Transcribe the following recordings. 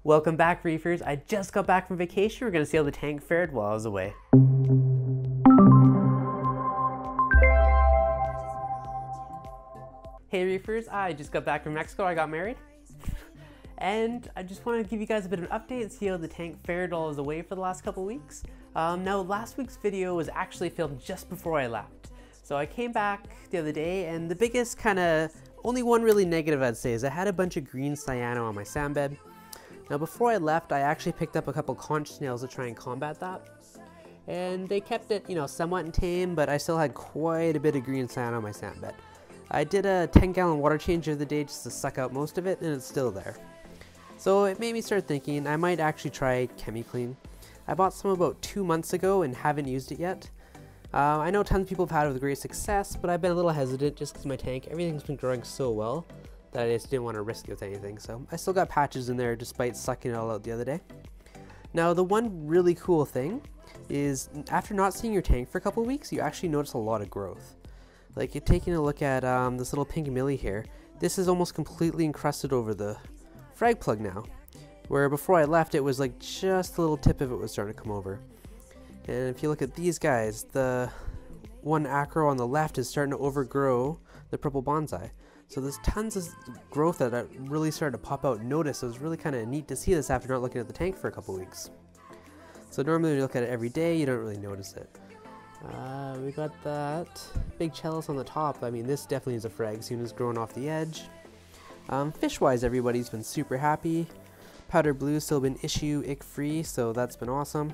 Welcome back, reefers. I just got back from vacation. We're gonna see how the tank fared while I was away. Hey reefers, I just got back from Mexico. I got married. And I just want to give you guys a bit of an update and see how the tank fared while I was away for the last couple weeks. Now, last week's video was actually filmed just before I left. So I came back the other day, and the biggest only one really negative I'd say is I had a bunch of green cyano on my sand bed. Now before I left, I actually picked up a couple conch snails to try and combat that. And they kept it, somewhat tame, but I still had quite a bit of green cyano on my sand bed. I did a 10-gallon water change the other day just to suck out most of it, and it's still there. So it made me start thinking I might actually try ChemiClean. I bought some about 2 months ago and haven't used it yet. I know tons of people have had it with great success, but I've been a little hesitant just because my tank, everything's been growing so well that I just didn't want to risk it with anything. So I still got patches in there despite sucking it all out the other day. Now the one really cool thing is after not seeing your tank for a couple of weeks, you actually notice a lot of growth. Like you're taking a look at this little pink millie here. This is almost completely encrusted over the frag plug now, where before I left it was like just a little tip of it was starting to come over. And if you look at these guys, the one acro on the left is starting to overgrow the purple bonsai. So there's tons of growth that really started to pop out and notice. So it was really kind of neat to see this after not looking at the tank for a couple weeks. So normally when you look at it every day, you don't really notice it. We got that big chalice on the top. I mean, this definitely is a frag soon as growing off the edge. Fish-wise, everybody's been super happy. Powder blue's still been ick free, so that's been awesome.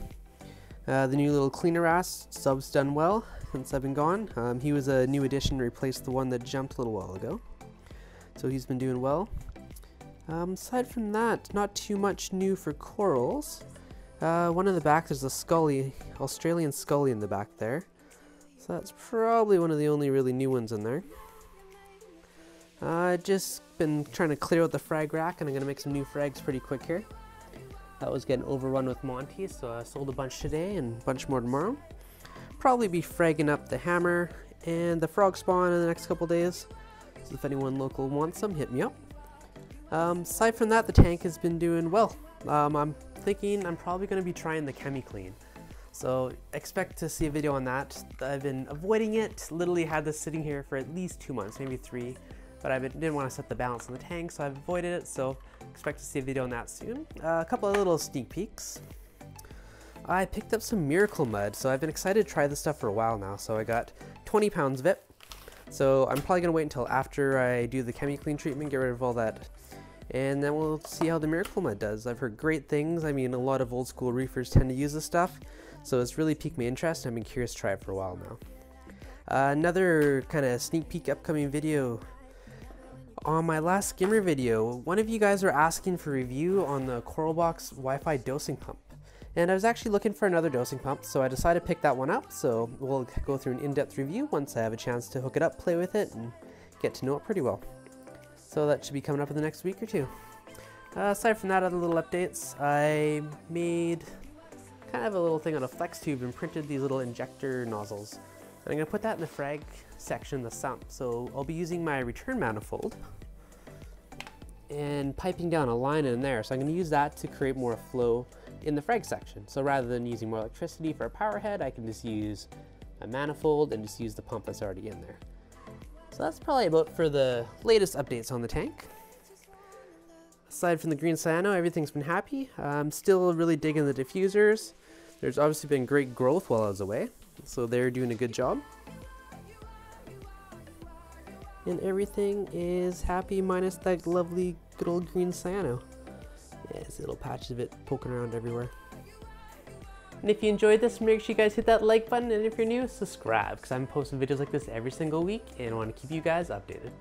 The new little cleaner ass sub's done well since I've been gone. He was a new addition to replace the one that jumped a little while ago. So he's been doing well. Aside from that, not too much new for corals. One in the back, there's a scully, Australian scully in the back there. So that's probably one of the only really new ones in there. Just been trying to clear out the frag rack, and I'm going to make some new frags pretty quick here. That was getting overrun with Monty, so I sold a bunch today and a bunch more tomorrow. Probably be fragging up the hammer and the frog spawn in the next couple days. So if anyone local wants them, hit me up. Aside from that, the tank has been doing well. I'm thinking I'm probably going to be trying the ChemiClean. So expect to see a video on that. I've been avoiding it. Literally had this sitting here for at least 2 months, maybe 3. But I didn't want to set the balance on the tank, so I've avoided it. So expect to see a video on that soon. A couple of little sneak peeks. I picked up some Miracle Mud, so I've been excited to try this stuff for a while now. So I got 20 pounds of it. So I'm probably going to wait until after I do the ChemiClean treatment, get rid of all that. And then we'll see how the Miracle Mud does. I've heard great things. I mean, a lot of old school reefers tend to use this stuff. So it's really piqued my interest. I've been curious to try it for a while now. Another kind of sneak peek upcoming video. On my last skimmer video, one of you guys were asking for review on the CoralBox Wi-Fi dosing pump. And I was actually looking for another dosing pump, so I decided to pick that one up. So we'll go through an in-depth review once I have a chance to hook it up, play with it, and get to know it pretty well. So that should be coming up in the next week or two. Aside from that, other little updates. I made kind of a little thing on a flex tube and printed these little injector nozzles. And I'm going to put that in the frag section, the sump. So I'll be using my return manifold and piping down a line in there. So I'm going to use that to create more flow in the frag section. So rather than using more electricity for a power head, I can just use a manifold and just use the pump that's already in there. So that's probably about for the latest updates on the tank. Aside from the green cyano, everything's been happy. I'm still really digging the diffusers. There's obviously been great growth while I was away, so they're doing a good job. And everything is happy minus that lovely good old green cyano. Yeah, there's little patches of it poking around everywhere. And if you enjoyed this, make sure you guys hit that like button, and if you're new, subscribe, because I'm posting videos like this every single week and I want to keep you guys updated.